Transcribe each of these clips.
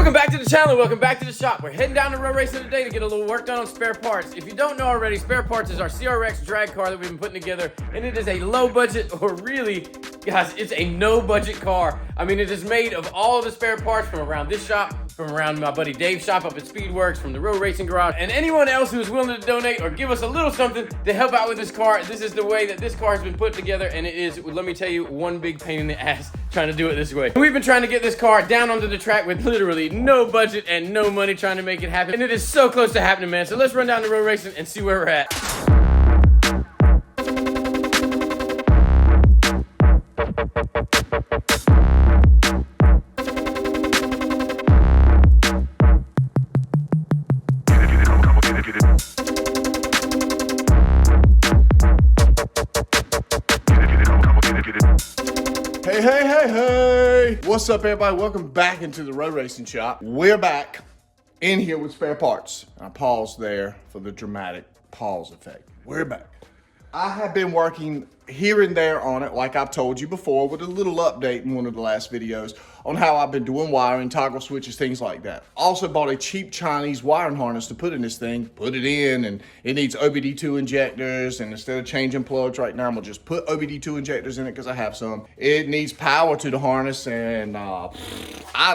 Welcome back to the channel, welcome back to the shop. We're heading down to road racing today to get a little work done on spare parts. If you don't know already, spare parts is our CRX drag car that we've been putting together, and it is a low budget, or really, guys, it's a no budget car. I mean, it is made of all of the spare parts from around this shop, from around my buddy Dave's shop up at Speedworks, from the road racing garage, and anyone else who is willing to donate or give us a little something to help out with this car. This is the way that this car has been put together, and it is, let me tell you, one big pain in the ass trying to do it this way. We've been trying to get this car down onto the track with literally no budget and no money trying to make it happen, and it is so close to happening, man. So let's run down the road racing and see where we're at. Hey, what's up everybody? Welcome back into the road racing shop. We're back in here with spare parts. I paused there for the dramatic pause effect. We're back. I have been working here and there on it, like I've told you before, with a little update in one of the last videos on how I've been doing wiring, toggle switches, things like that. Also bought a cheap Chinese wiring harness to put in this thing, put it in, and it needs OBD2 injectors, and instead of changing plugs right now, I'm gonna just put OBD2 injectors in it because I have some. It needs power to the harness, and I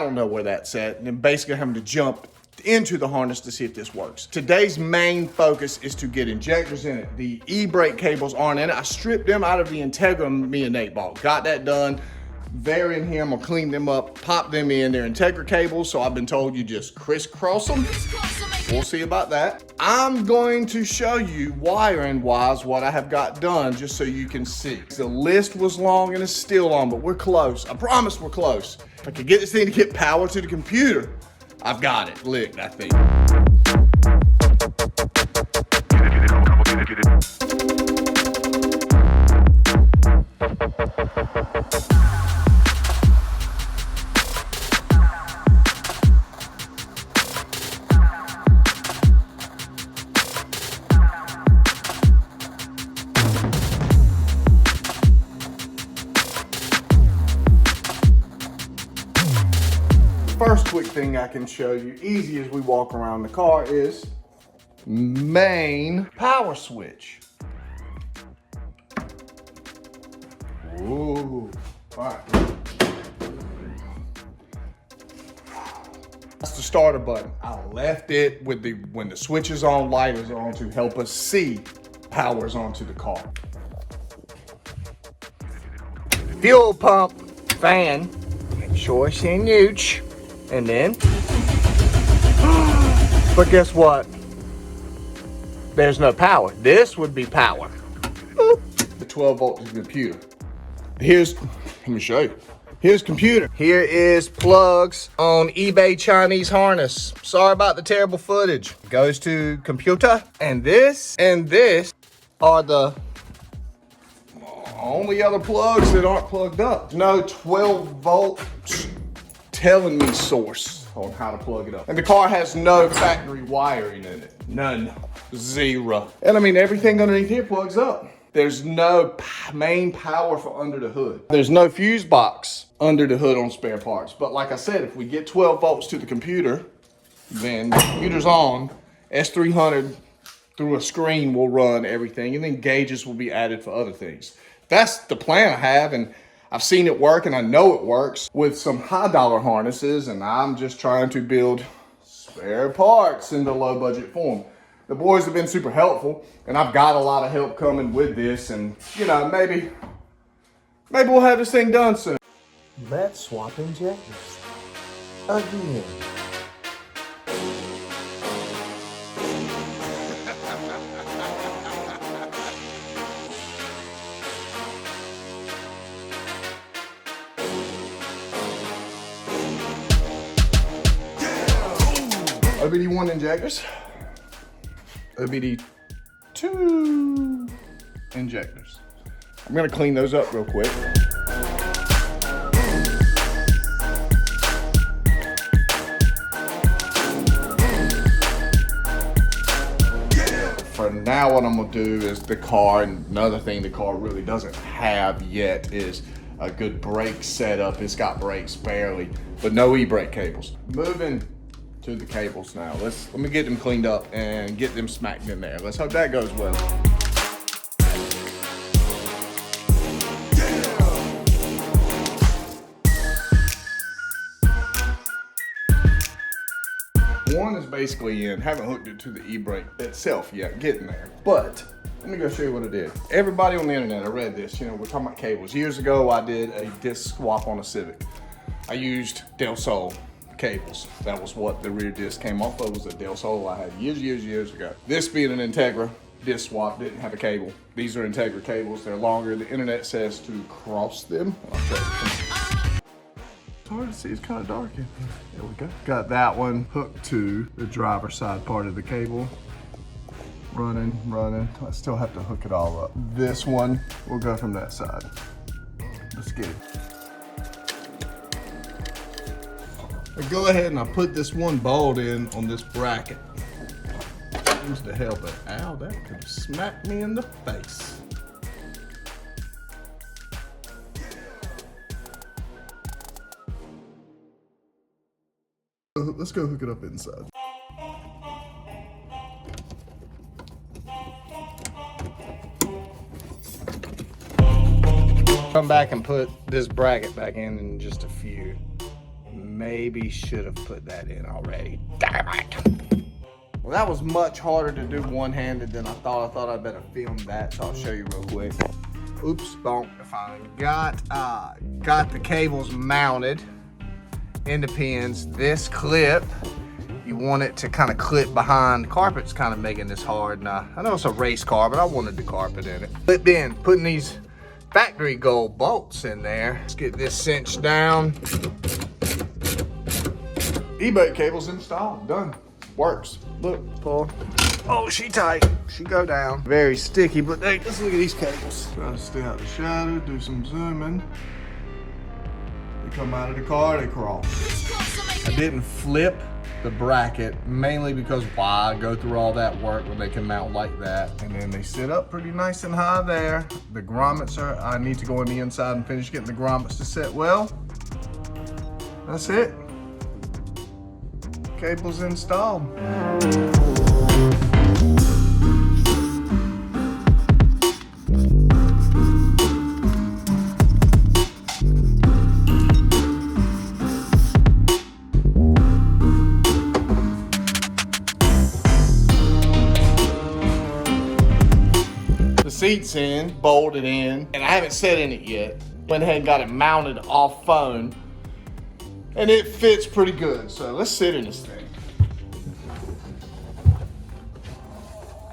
don't know where that's at, and basically having to jump into the harness to see if this works. Today's main focus is to get injectors in it. The e-brake cables aren't in it. I stripped them out of the Integra me and Nate bought. Got that done. They're in here. I'm gonna clean them up, pop them in. They're Integra cables, so I've been told you just crisscross them. We'll see about that. I'm going to show you wiring wise what I have got done just so you can see. The list was long and it's still long, but we're close. I promise we're close. If I can get this thing to get power to the computer, I've got it licked, I think. First quick thing I can show you, easy as we walk around the car, is main power switch. Ooh, all right. That's the starter button. I left it with when the switch is on, light is on to help us see power's onto the car. Fuel pump, fan, make sure it's in use. And then, but guess what? There's no power. This would be power. The 12 volt is the computer. Let me show you. Here's computer. Here is plugs on eBay Chinese harness. Sorry about the terrible footage. Goes to computer, and this are the only other plugs that aren't plugged up. No 12 volt telling me source on how to plug it up. And the car has no factory wiring in it. None. Zero. And I mean, everything underneath here plugs up. There's no main power for under the hood. There's no fuse box under the hood on spare parts. But like I said, if we get 12 volts to the computer, then the computer's on. S300 through a screen will run everything, and then gauges will be added for other things. That's the plan I have, and I've seen it work, and I know it works with some high dollar harnesses, and I'm just trying to build spare parts in the low budget form. The boys have been super helpful, and I've got a lot of help coming with this, and you know, maybe we'll have this thing done soon. Let's swap injectors again. OBD1 injectors, OBD2 injectors. I'm gonna clean those up real quick. For now, what I'm gonna do is the car, and another thing the car really doesn't have yet is a good brake setup. It's got brakes barely, but no e-brake cables. Moving to the cables now. Let me get them cleaned up and get them smacked in there. Let's hope that goes well. One is basically in. Haven't hooked it to the e-brake itself yet, getting there. But let me go show you what I did. Everybody on the internet, I read this, we're talking about cables. Years ago, I did a disc swap on a Civic. I used Del Sol cables. That was what the rear disc came off of, was a Del Sol I had years ago. This being an Integra disc swap, didn't have a cable. These are Integra cables. They're longer. The internet says to cross them. I'll show you. It's hard to see, it's kind of dark in here. There we go. Got that one hooked to the driver's side part of the cable. Running. I still have to hook it all up. This one will go from that side. Let's get it. I go ahead and I put this one bolt in on this bracket. Seems to help it. Ow, that could have smacked me in the face. Let's go hook it up inside. Come back and put this bracket back in just a few. Maybe should have put that in already. Damn it. Well, that was much harder to do one-handed than I thought. I thought I'd better film that, so I'll show you real quick. Oops, bonk. If I got the cables mounted in the pins, this clip, you want it to kind of clip behind. The carpet's kind of making this hard. Now, I know it's a race car, but I wanted the carpet in it. Clipped in, putting these factory gold bolts in there. Let's get this cinched down. E-brake cable's installed, done. Works. Look, pull. Oh, she tight. She go down. Very sticky, but hey, let's look at these cables. Try to stay out of the shadow, do some zooming. They come out of the car, they crawl. I didn't flip the bracket, mainly because why go through all that work when they can mount like that? And then they sit up pretty nice and high there. The grommets I need to go on the inside and finish getting the grommets to sit well. That's it. Cables installed. The seat's in, bolted in, and I haven't set in it yet. Went ahead and got it mounted off phone. And it fits pretty good, so let's sit in this thing.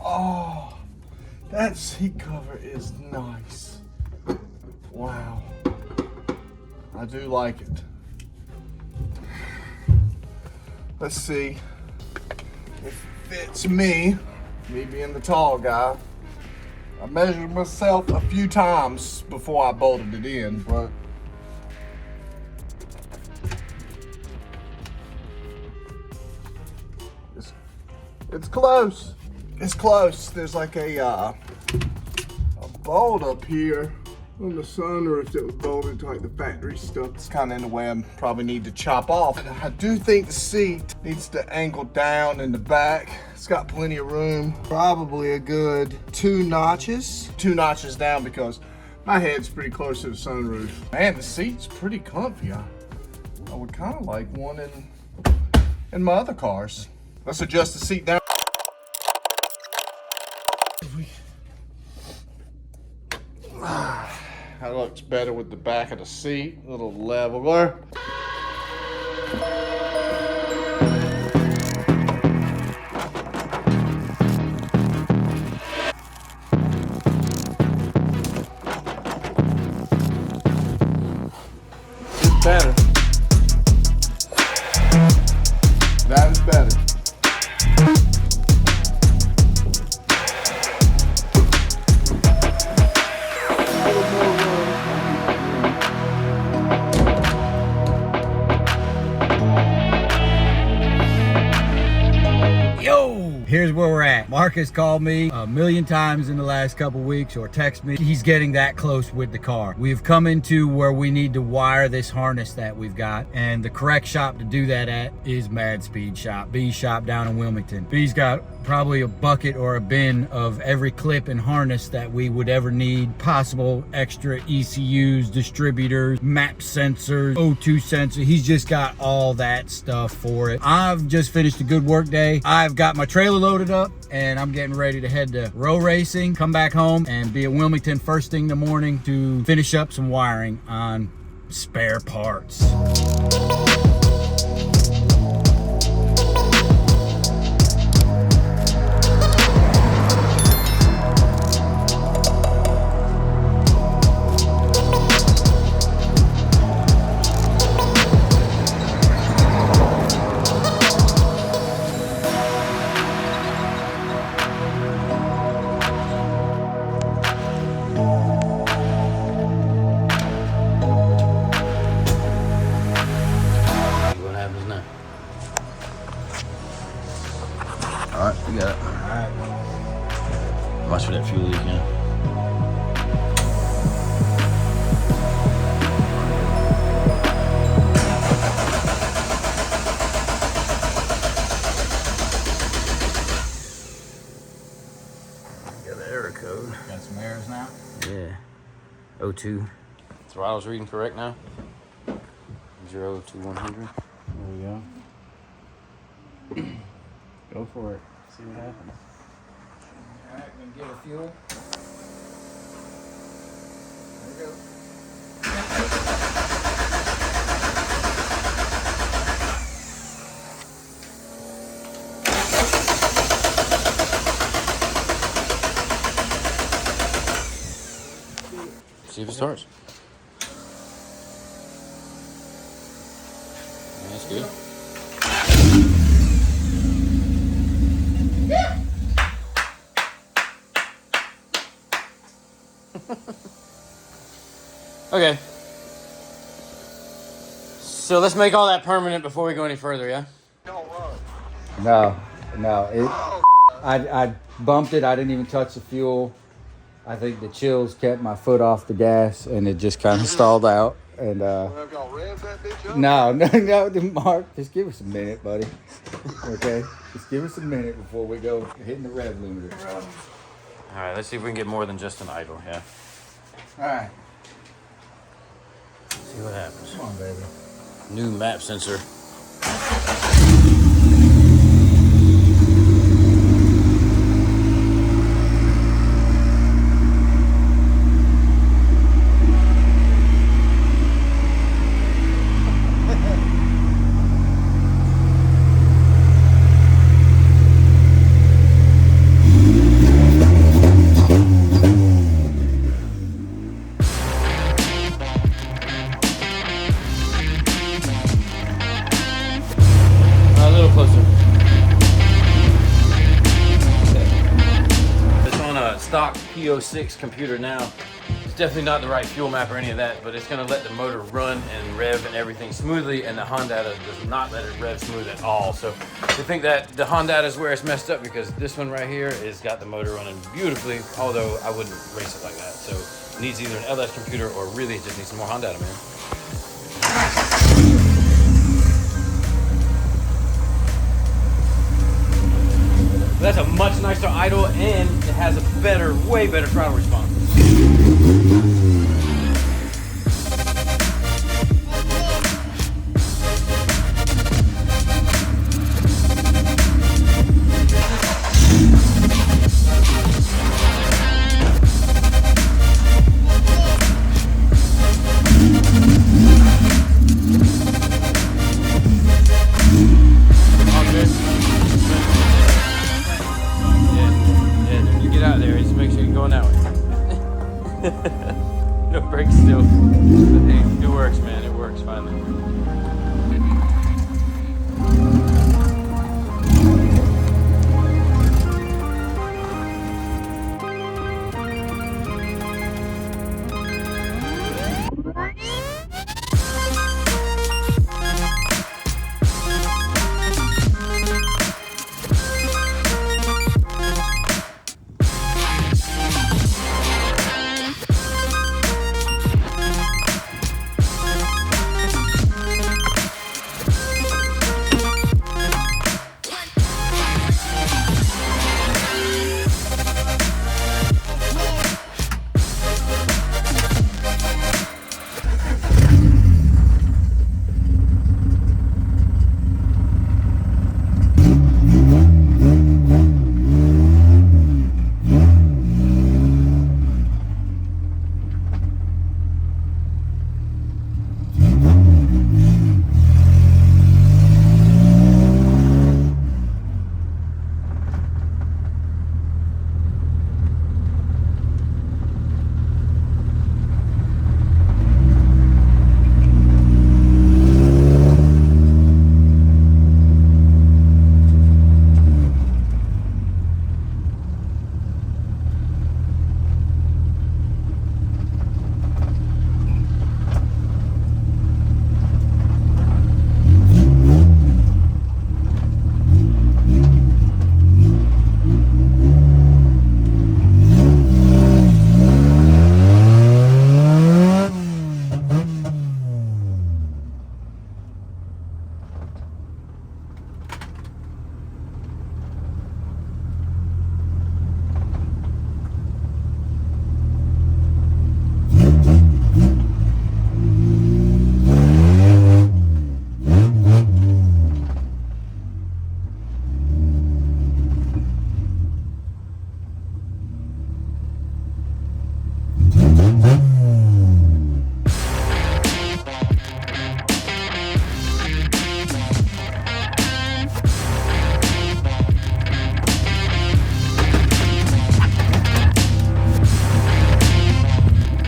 Oh, that seat cover is nice. Wow, I do like it. Let's see if it fits me being the tall guy. I measured myself a few times before I bolted it in, but it's close. It's close. There's like a bolt up here on the sunroof that was bolted to like the factory stuff. It's kind of in the way. I probably need to chop off. And I do think the seat needs to angle down in the back. It's got plenty of room. Probably a good 2 notches. 2 notches down because my head's pretty close to the sunroof. Man, the seat's pretty comfy. I would kind of like one in my other cars. Let's adjust the seat down. That looks better with the back of the seat. A little leveler. It's better. That is better. here's where we're at. Marcus called me a million times in the last couple weeks or text me. He's getting that close with the car. We've come into where we need to wire this harness that we've got, and the correct shop to do that at is Madspeed shop, B shop down in Wilmington. B's got probably a bucket or a bin of every clip and harness that we would ever need, possible extra ECUs, distributors, map sensors, O2 sensor. He's just got all that stuff for it. I've just finished a good work day. I've got my trailer loaded up and I'm getting ready to head to row racing, come back home and be at Wilmington first thing in the morning to finish up some wiring on spare parts. Alright, we got it. Alright. Watch for that fuel leak now. Got the error code. Got some errors now? Yeah. O2. Throttle's reading correct now. 0 to 100. There we go. Go for it. See what happens. All right, we're gonna give it fuel. There we go. See if it starts. Yeah, that's good. Okay. So let's make all that permanent before we go any further, yeah? No. I bumped it. I didn't even touch the fuel. I think the chills kept my foot off the gas, and it just kind of stalled out. And Have y'all revved that bitch up? no, Mark, just give us a minute, buddy. Okay, just give us a minute before we go hitting the rev limiter. All right, let's see if we can get more than just an idle, yeah? All right, See what happens. come on, baby. New map sensor. Stock P06 computer now. It's definitely not the right fuel map or any of that, but it's going to let the motor run and rev and everything smoothly, and the Honda does not let it rev smooth at all. So we think that the Honda is where it's messed up, because this one right here has got the motor running beautifully, although I wouldn't race it like that. So it needs either an LS computer or really it just needs some more Honda, man. That's a much nicer idle, and it has a better, way better throttle response. Yeah, you get out there, just make sure you're going that way.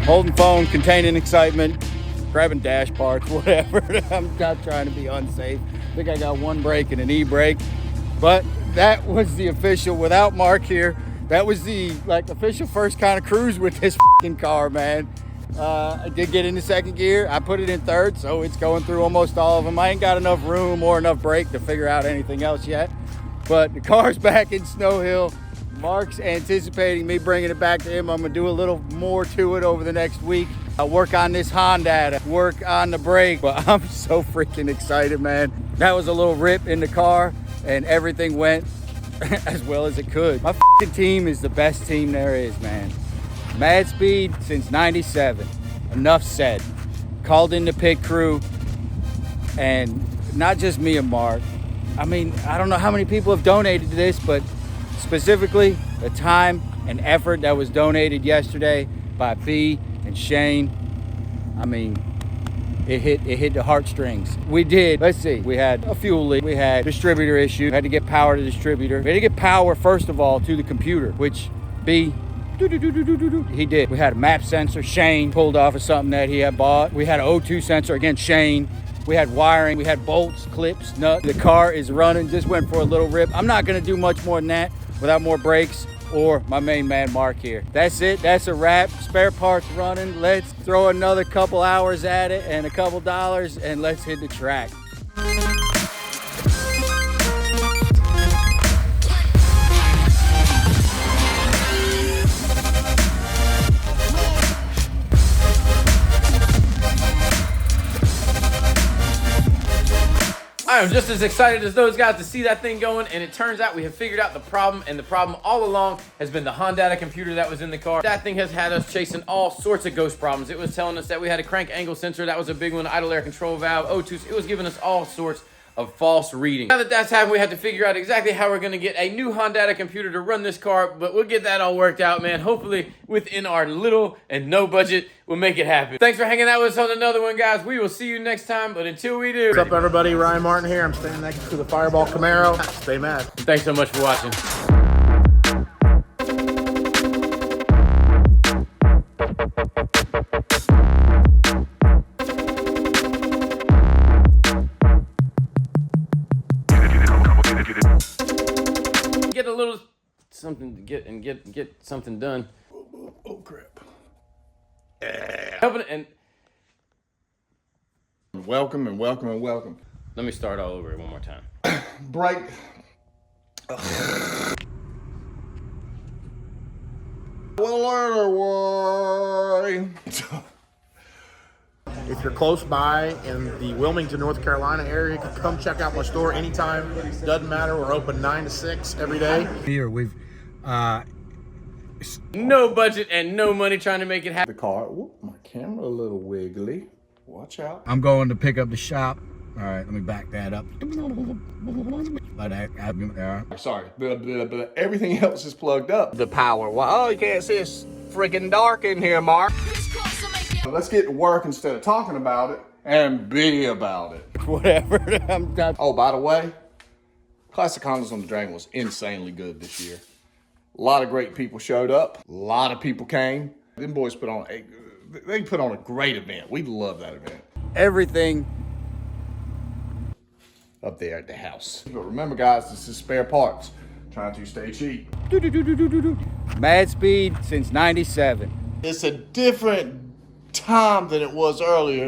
Holding phone, containing excitement, grabbing dash parts, whatever. I'm not trying to be unsafe. I think I got one brake and an e-brake. But that was the official, without Mark here, that was the official first kind of cruise with this fucking car, man. I did get into second gear. I put it in third, so it's going through almost all of them. I ain't got enough room or enough brake to figure out anything else yet. But the car's back in Snow Hill. Mark's anticipating me bringing it back to him. I'm gonna do a little more to it over the next week. I'll work on this Honda, work on the brake, but I'm so freaking excited, man. That was a little rip in the car and everything went as well as it could. My fucking team is the best team there is, man. Madspeed since '97. Enough said. Called in the pit crew, and not just me and Mark. I mean, I don't know how many people have donated to this, but specifically the time and effort that was donated yesterday by B and Shane. I mean, it hit the heartstrings. We did, let's see, we had a fuel leak, we had distributor issue, had to get power to distributor. We had to get power, first of all, to the computer, which B, he did. We had a map sensor, Shane pulled off of something that he had bought. We had an O2 sensor, again, Shane. We had wiring, we had bolts, clips, nuts. The car is running, just went for a little rip. I'm not gonna do much more than that without more brakes or my main man Mark here. That's it, that's a wrap. Spare parts running. Let's throw another couple hours at it and a couple dollars and let's hit the track. I am just as excited as those guys to see that thing going, and it turns out we have figured out the problem, and the problem all along has been the Honda computer that was in the car. That thing has had us chasing all sorts of ghost problems. It was telling us that we had a crank angle sensor, that was a big one, idle air control valve, O2, it was giving us all sorts of false reading. Now that that's happened, we have to figure out exactly how we're gonna get a new Honda computer to run this car, but we'll get that all worked out, man. Hopefully within our little and no budget, we'll make it happen. Thanks for hanging out with us on another one, guys. We will see you next time, but until we do. What's up, everybody? Ryan Martin here. I'm standing next to the Fireball Camaro. Stay mad. Thanks so much for watching. Get a little something to get something done. Oh crap. Open it and Welcome and welcome and welcome. let me start all over one more time. Break. Well, later, If you're close by in the Wilmington, North Carolina area, you can come check out my store anytime. Doesn't matter. We're open 9 to 6 every day. Here we've No budget and no money trying to make it happen. the car. Whoop, my camera a little wiggly. Watch out. I'm going to pick up the shop. All right, let me back that up. Sorry, but everything else is plugged up. The power. Well, oh, you can't see it's freaking dark in here, Mark. Let's get to work instead of talking about it and be about it. Whatever. I'm done. Oh, by the way, Classic Hondas on the Dragon was insanely good this year. A lot of great people showed up. A lot of people came. Them boys put on a great event. We love that event. Everything Up there at the house. But remember, guys, this is spare parts. Trying to stay cheap. Madspeed since '97. It's a different time than it was earlier.